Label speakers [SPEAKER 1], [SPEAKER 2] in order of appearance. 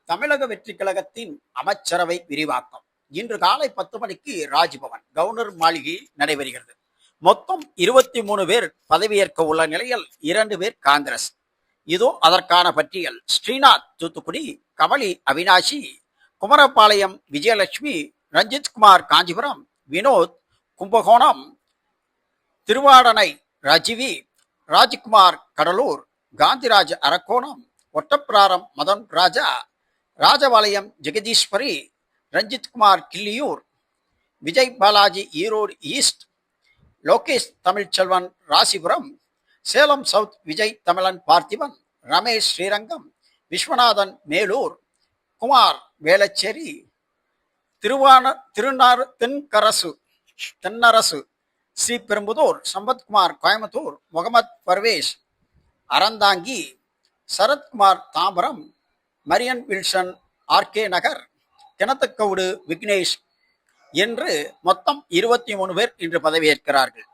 [SPEAKER 1] தமிழக வெற்றி கழகத்தின் அமைச்சரவை விரிவாக்கம் இன்று காலை 10 மணிக்கு ராஜ்பவன் கவர்னர் மாளிகையில் நடைபெறுகிறது. மொத்தம் 23 பேர் பதவியேற்க உள்ள நிலையில் 2 பேர் காங்கிரஸ். இதோ அதற்கான பட்டியல். ஸ்ரீநாத் தூத்துக்குடி, கமலி அவினாஷி, குமரபாளையம் விஜயலட்சுமி, ரஞ்சித்குமார் காஞ்சிபுரம், வினோத் கும்பகோணம், திருவாடனை ரஜிவி, ராஜ்குமார் கடலூர், காந்திராஜ் அரக்கோணம், ஒட்டப்பிராரம் மதன் ராஜா, ராஜபாளையம் ஜெகதீஸ்வரி, ரஞ்சித்குமார் கிள்ளியூர், விஜய் பாலாஜி ஈரோடு ஈஸ்ட், லோகேஷ் தமிழ்ச்செல்வன் ராசிபுரம், சேலம் சவுத் விஜய் தமிழன் பார்த்திபன், ரமேஷ் ஸ்ரீரங்கம், விஸ்வநாதன் மேலூர், குமார் வேளச்சேரி, தென்னரசு ஸ்ரீபெரும்புதூர், சம்பத்குமார் கோயம்புத்தூர், முகமது பர்வேஷ் அறந்தாங்கி, சரத்குமார் தாம்பரம், மரியன் வில்சன் ஆர்கே நகர், கிணத்துக்கவுடு விக்னேஷ் என்று மொத்தம் 23 பேர் இன்று பதவியேற்கிறார்கள்.